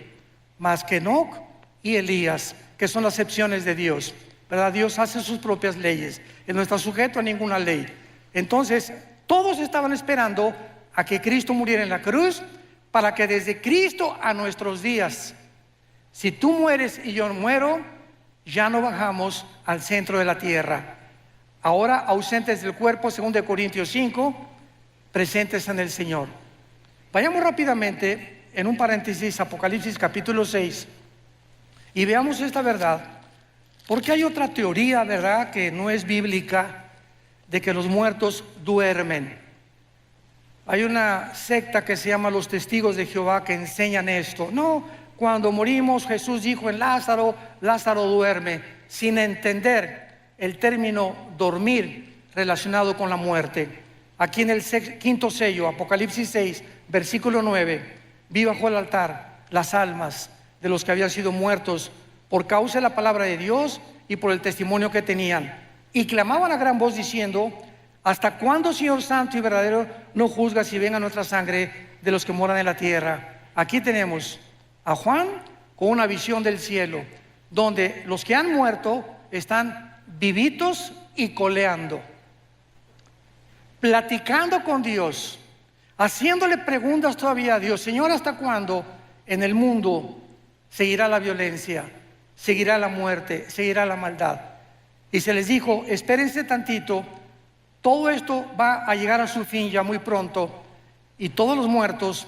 más que Enoc y Elías, que son las excepciones de Dios, ¿verdad? Dios hace sus propias leyes, Él no está sujeto a ninguna ley. Entonces todos estaban esperando a que Cristo muriera en la cruz, para que desde Cristo a nuestros días, si tú mueres y yo muero, ya no bajamos al centro de la tierra. Ahora ausentes del cuerpo, según de Corintios 5, presentes en el Señor. Vayamos rápidamente en un paréntesis, Apocalipsis capítulo 6, y veamos esta verdad, porque hay otra teoría, ¿verdad?, que no es bíblica, de que los muertos duermen. Hay una secta que se llama los Testigos de Jehová que enseñan esto. No, cuando morimos Jesús dijo en Lázaro, Lázaro duerme, sin entender el término dormir relacionado con la muerte. Aquí en el quinto sello, Apocalipsis 6, versículo 9, vi bajo el altar las almas de los que habían sido muertos por causa de la palabra de Dios y por el testimonio que tenían, y clamaban a gran voz diciendo: ¿hasta cuándo, Señor santo y verdadero, no juzgas y venga nuestra sangre de los que moran en la tierra? Aquí tenemos a Juan con una visión del cielo, donde los que han muerto están vivitos y coleando, platicando con Dios, haciéndole preguntas todavía a Dios. Señor, ¿hasta cuándo en el mundo seguirá la violencia, seguirá la muerte, seguirá la maldad? Y se les dijo: espérense tantito, todo esto va a llegar a su fin ya muy pronto, y todos los muertos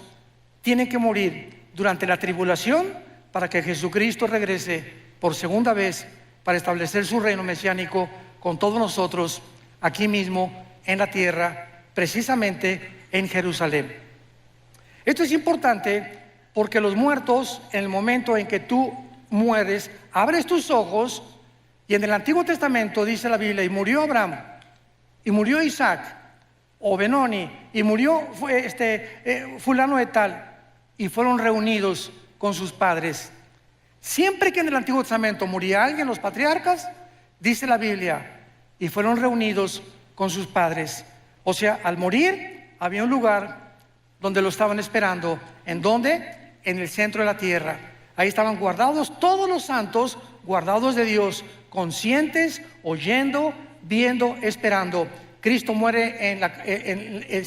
tienen que morir durante la tribulación para que Jesucristo regrese por segunda vez para establecer su reino mesiánico con todos nosotros aquí mismo en la tierra, precisamente en Jerusalén. Esto es importante porque los muertos, en el momento en que tú mueres, abres tus ojos, y en el Antiguo Testamento dice la Biblia, y murió Abraham, y murió Isaac, o Benoni, y murió fulano de tal, y fueron reunidos con sus padres. Siempre que en el Antiguo Testamento moría alguien, los patriarcas, dice la Biblia, y fueron reunidos con sus padres. O sea, al morir había un lugar donde lo estaban esperando. ¿En dónde? En el centro de la tierra. Ahí estaban guardados todos los santos, guardados de Dios, conscientes, oyendo, viendo, esperando. Cristo muere en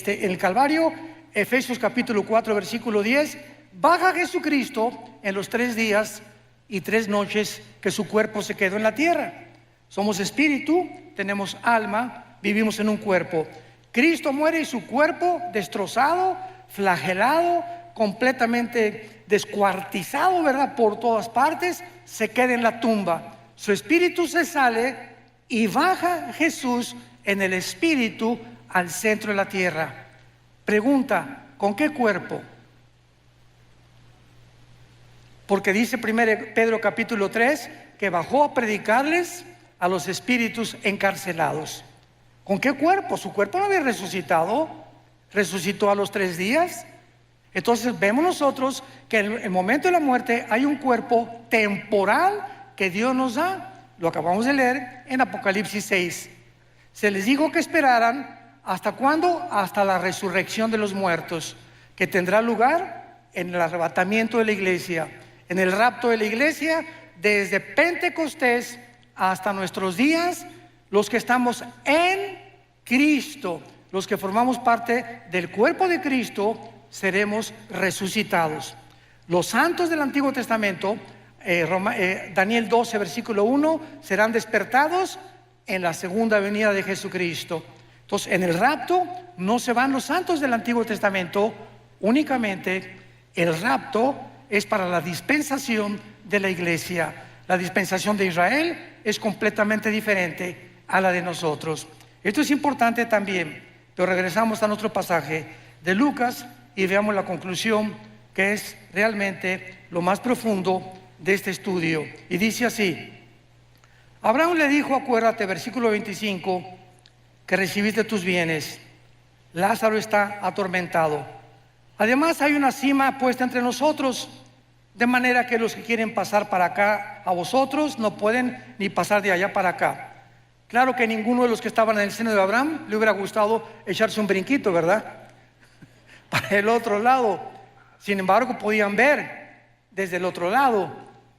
el Calvario. Efesios capítulo 4 versículo 10. Baja Jesucristo en los 3 días y 3 noches que su cuerpo se quedó en la tierra. Somos espíritu, tenemos alma, vivimos en un cuerpo. Cristo muere y su cuerpo destrozado, flagelado, completamente descuartizado, ¿verdad? Por todas partes, se queda en la tumba. Su espíritu se sale y baja Jesús en el espíritu al centro de la tierra. Pregunta, ¿con qué cuerpo? Porque dice 1 Pedro capítulo 3 que bajó a predicarles a los espíritus encarcelados. ¿Con qué cuerpo? Su cuerpo no había resucitado, resucitó a los 3 días. Entonces vemos nosotros que en el momento de la muerte hay un cuerpo temporal que Dios nos da. Lo acabamos de leer en Apocalipsis 6. Se les dijo que esperaran, ¿hasta cuándo? Hasta la resurrección de los muertos, que tendrá lugar en el arrebatamiento de la iglesia, en el rapto de la iglesia, desde Pentecostés hasta nuestros días. Los que estamos en Cristo, los que formamos parte del cuerpo de Cristo, seremos resucitados. Los santos del Antiguo Testamento, Daniel 12 versículo 1, serán despertados en la segunda venida de Jesucristo. Entonces, en el rapto no se van los santos del Antiguo Testamento únicamente. El rapto es para la dispensación de la iglesia. La dispensación de Israel es completamente diferente a la de nosotros. Esto es importante también, pero regresamos a nuestro pasaje de Lucas y veamos la conclusión, que es realmente lo más profundo de este estudio. Y dice así: Abraham le dijo, acuérdate, versículo 25, que recibiste tus bienes. Lázaro está atormentado. Además hay una sima puesta entre nosotros, de manera que los que quieren pasar para acá a vosotros no pueden ni pasar de allá para acá. Claro que ninguno de los que estaban en el seno de Abraham le hubiera gustado echarse un brinquito, ¿verdad? Para el otro lado. Sin embargo, podían ver desde el otro lado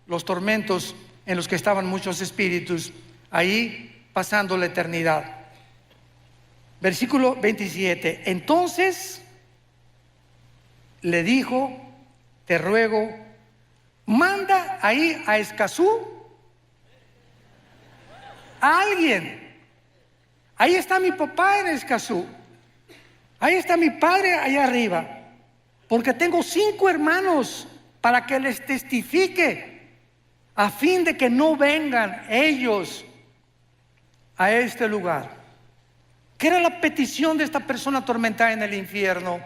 los tormentos en los que estaban muchos espíritus ahí pasando la eternidad. Versículo 27. Entonces le dijo, te ruego, manda ahí a Escazú a alguien. Ahí está mi papá en Escazú. Ahí está mi padre allá arriba. Porque tengo 5 hermanos para que les testifique, a fin de que no vengan ellos a este lugar. ¿Qué era la petición de esta persona atormentada en el infierno?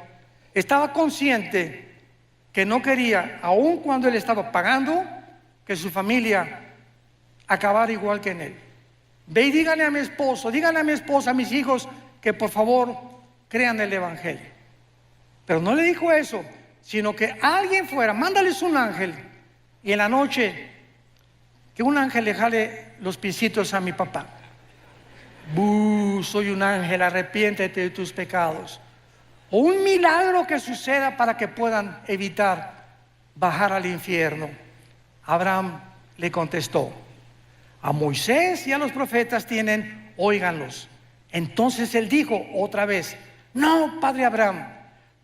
Estaba consciente que no quería, aun cuando él estaba pagando, que su familia acabara igual que en él. Ve y díganle a mi esposo, díganle a mi esposa, a mis hijos, que por favor crean el evangelio. Pero no le dijo eso, sino que alguien fuera, mándales un ángel, y en la noche que un ángel le jale los piecitos a mi papá. Soy un ángel, arrepiéntete de tus pecados. O un milagro que suceda para que puedan evitar bajar al infierno. Abraham le contestó, a Moisés y a los profetas tienen, óiganlos. Entonces él dijo otra vez, no, padre Abraham,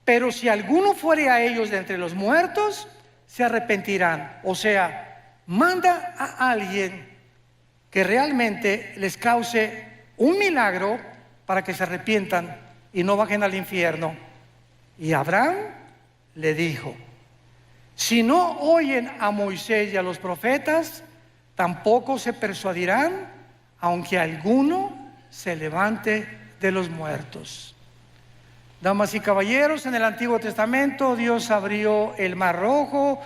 pero si alguno fuere a ellos de entre los muertos, se arrepentirán. O sea, manda a alguien que realmente les cause un milagro para que se arrepientan y no bajen al infierno. Y Abraham le dijo, si no oyen a Moisés y a los profetas, tampoco se persuadirán, aunque alguno se levante de los muertos. Damas y caballeros, en el Antiguo Testamento Dios abrió el Mar Rojo,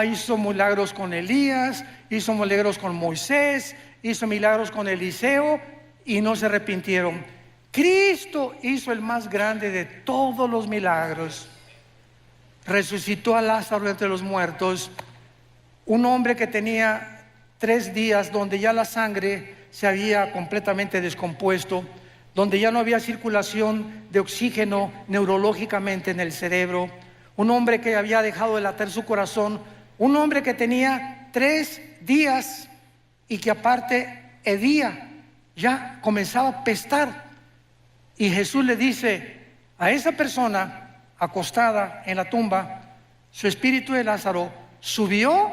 hizo milagros con Elías, hizo milagros con Moisés, hizo milagros con Eliseo y no se arrepintieron. Cristo hizo el más grande de todos los milagros. Resucitó a Lázaro entre los muertos, un hombre que tenía 3 días donde ya la sangre se había completamente descompuesto, donde ya no había circulación de oxígeno neurológicamente en el cerebro, un hombre que había dejado de latir su corazón, un hombre que tenía 3 días y que aparte hedía, ya comenzaba a apestar. Y Jesús le dice a esa persona acostada en la tumba, su espíritu de Lázaro subió,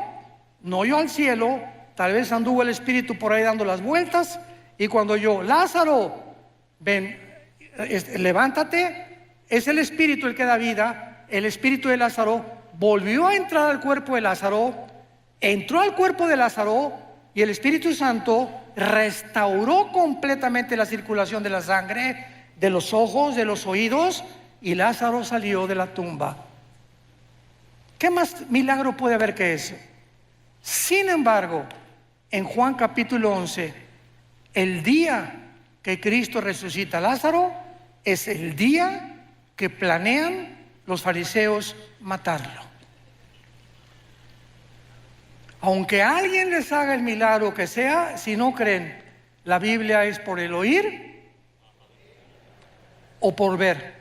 no oyó al cielo, tal vez anduvo el espíritu por ahí dando las vueltas, y cuando oyó, Lázaro, ven, levántate, es el espíritu el que da vida. El espíritu de Lázaro volvió a entrar al cuerpo de Lázaro, entró al cuerpo de Lázaro, y el Espíritu Santo restauró completamente la circulación de la sangre, de los ojos, de los oídos, y Lázaro salió de la tumba. ¿Qué más milagro puede haber que eso? Sin embargo, en Juan capítulo 11, el día que Cristo resucita a Lázaro es el día que planean los fariseos matarlo. Aunque alguien les haga el milagro que sea, si no creen, la Biblia es por el oír o por ver.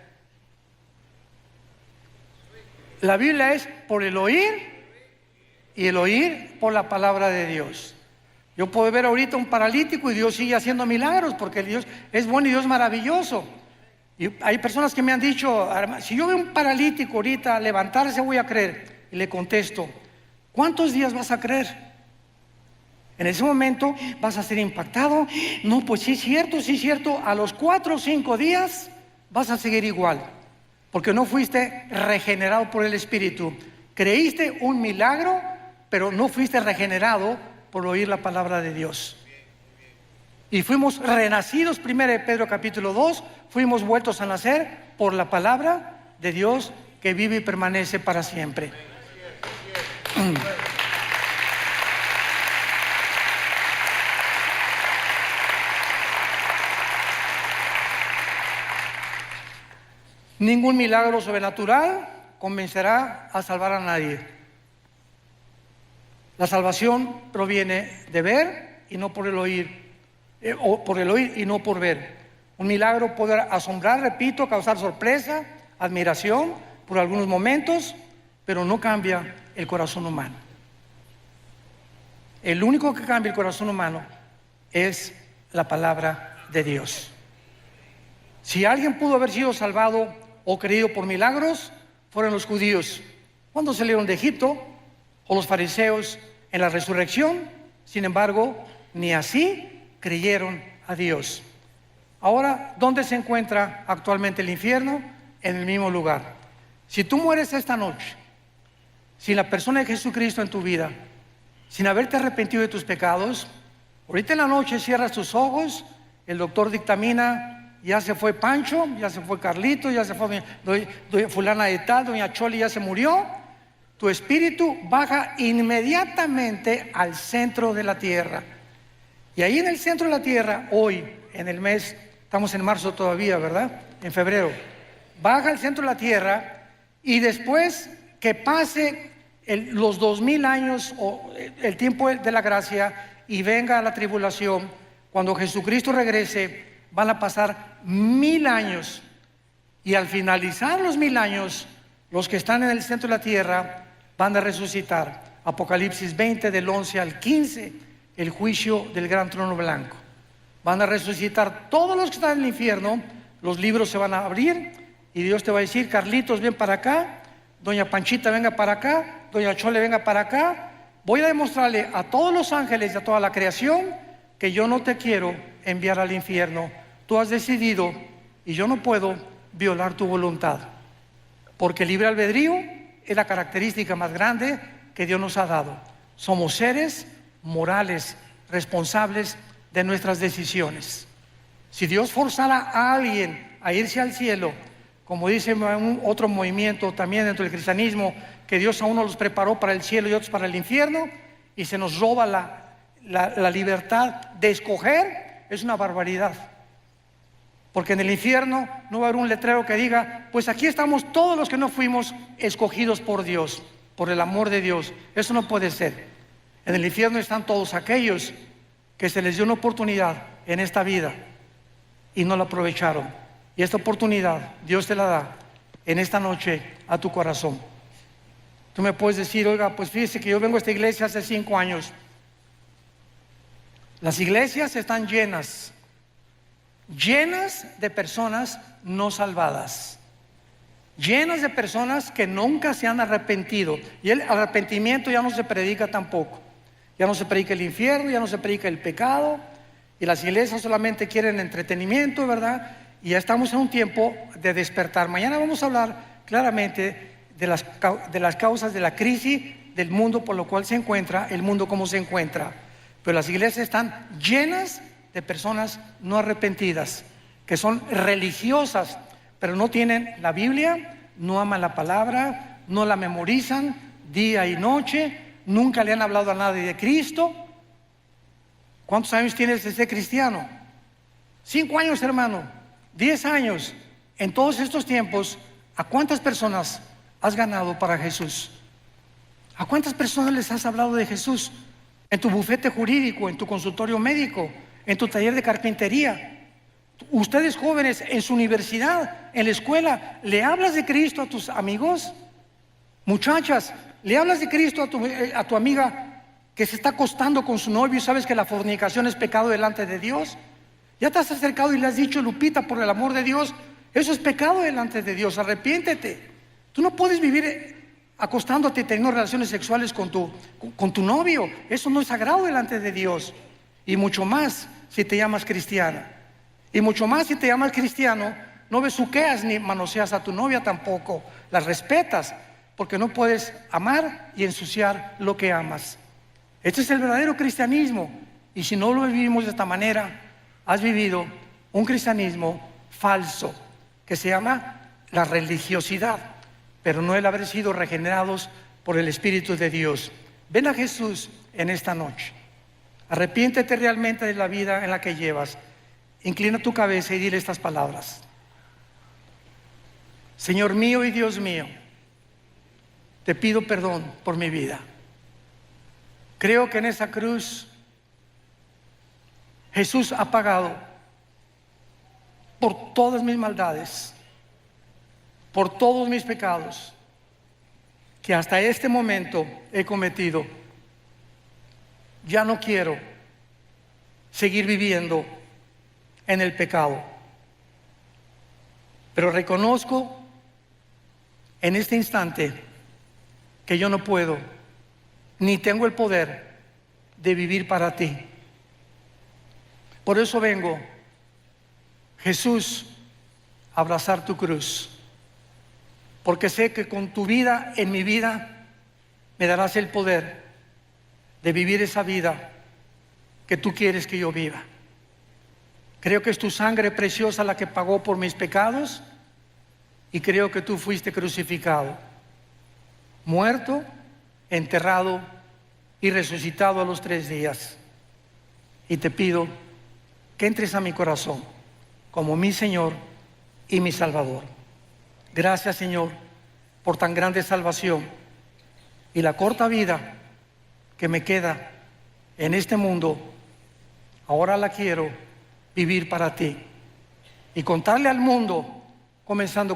La Biblia es por el oír y el oír por la palabra de Dios. Yo puedo ver ahorita un paralítico y Dios sigue haciendo milagros porque Dios es bueno y Dios es maravilloso. Y hay personas que me han dicho, si yo veo un paralítico ahorita levantarse, voy a creer. Y le contesto, ¿cuántos días vas a creer? En ese momento vas a ser impactado. No, pues sí es cierto. A los 4 o 5 días vas a seguir igual, porque no fuiste regenerado por el Espíritu. Creíste un milagro, pero no fuiste regenerado por oír la palabra de Dios. Y fuimos renacidos, 1 Pedro capítulo 2, fuimos vueltos a nacer por la palabra de Dios que vive y permanece para siempre. Ningún milagro sobrenatural convencerá a salvar a nadie. La salvación proviene de ver y no por el oír, o por el oír y no por ver. Un milagro puede asombrar, repito, causar sorpresa, admiración por algunos momentos, pero no cambia el corazón humano. El único que cambia el corazón humano es la palabra de Dios. Si alguien pudo haber sido salvado o creído por milagros, fueron los judíos cuando salieron de Egipto, o los fariseos en la resurrección. Sin embargo, ni así creyeron a Dios. Ahora, ¿dónde se encuentra actualmente el infierno? En el mismo lugar. Si tú mueres esta noche sin la persona de Jesucristo en tu vida, sin haberte arrepentido de tus pecados, ahorita en la noche cierras tus ojos, el doctor dictamina, ya se fue Pancho, ya se fue Carlito, ya se fue fulana de tal, doña Choli ya se murió. Tu espíritu baja inmediatamente al centro de la tierra. Y ahí en el centro de la tierra, hoy, en el mes, estamos en marzo todavía, ¿verdad? En febrero. Baja al centro de la tierra y después que pase los 2000 años o el tiempo de la gracia y venga la tribulación, cuando Jesucristo regrese, van a pasar 1000 años. Y al finalizar los 1000 años, los que están en el centro de la tierra van a resucitar. Apocalipsis 20 del 11 al 15, el juicio del gran trono blanco. Van a resucitar todos los que están en el infierno, los libros se van a abrir y Dios te va a decir, Carlitos, ven para acá, doña Panchita, venga para acá, doña Chole, venga para acá. Voy a demostrarle a todos los ángeles y a toda la creación que yo no te quiero enviar al infierno. Tú has decidido y yo no puedo violar tu voluntad, porque el libre albedrío es la característica más grande que Dios nos ha dado. Somos seres morales, responsables de nuestras decisiones. Si Dios forzara a alguien a irse al cielo, como dice otro movimiento también dentro del cristianismo, que Dios a uno los preparó para el cielo y otros para el infierno, y se nos roba la libertad de escoger, es una barbaridad. Porque en el infierno no va a haber un letrero que diga, pues aquí estamos todos los que no fuimos escogidos por Dios, por el amor de Dios. Eso no puede ser. En el infierno están todos aquellos que se les dio una oportunidad en esta vida y no la aprovecharon. Y esta oportunidad Dios te la da en esta noche a tu corazón. Tú me puedes decir, oiga, pues fíjese que yo vengo a esta iglesia hace 5 años. Las iglesias están llenas de personas no salvadas, llenas de personas que nunca se han arrepentido. Y el arrepentimiento ya no se predica tampoco. Ya no se predica el infierno, ya no se predica el pecado. Y las iglesias solamente quieren entretenimiento, ¿verdad? Y ya estamos en un tiempo de despertar. Mañana vamos a hablar claramente de las causas de la crisis del mundo por lo cual se encuentra, el mundo como se encuentra. Pero las iglesias están llenas de personas no arrepentidas, que son religiosas, pero no tienen la Biblia, no aman la palabra, no la memorizan día y noche, nunca le han hablado a nadie de Cristo. ¿Cuántos años tienes de ser cristiano? 5 años, hermano, 10 años. En todos estos tiempos, ¿a cuántas personas has ganado para Jesús? ¿A cuántas personas les has hablado de Jesús? En tu bufete jurídico, en tu consultorio médico, en tu taller de carpintería. Ustedes jóvenes, en su universidad, en la escuela, ¿le hablas de Cristo a tus amigos? Muchachas, ¿le hablas de Cristo a tu amiga que se está acostando con su novio y sabes que la fornicación es pecado delante de Dios? ¿Ya te has acercado y le has dicho, Lupita, por el amor de Dios, eso es pecado delante de Dios, arrepiéntete? Tú no puedes vivir acostándote y teniendo relaciones sexuales con tu novio. Eso no es sagrado delante de Dios. Y mucho más si te llamas cristiana. Y mucho más si te llamas cristiano, no besuqueas ni manoseas a tu novia tampoco. La respetas, porque no puedes amar y ensuciar lo que amas. Este es el verdadero cristianismo. Y si no lo vivimos de esta manera, has vivido un cristianismo falso, que se llama la religiosidad, pero no el haber sido regenerados por el Espíritu de Dios. Ven a Jesús en esta noche. Arrepiéntete realmente de la vida en la que llevas. Inclina tu cabeza y dile estas palabras. Señor mío y Dios mío, te pido perdón por mi vida. Creo que en esa cruz Jesús ha pagado por todas mis maldades, por todos mis pecados que hasta este momento he cometido. Ya no quiero seguir viviendo en el pecado, pero reconozco en este instante que yo no puedo ni tengo el poder de vivir para ti. Por eso vengo, Jesús, a abrazar tu cruz, porque sé que con tu vida en mi vida me darás el poder de vivir esa vida que tú quieres que yo viva. Creo que es tu sangre preciosa la que pagó por mis pecados, y creo que tú fuiste crucificado, muerto, enterrado y resucitado a los 3 días. Y te pido que entres a mi corazón como mi Señor y mi Salvador. Gracias, Señor, por tan grande salvación, y la corta vida que me queda en este mundo, ahora la quiero vivir para ti y contarle al mundo, comenzando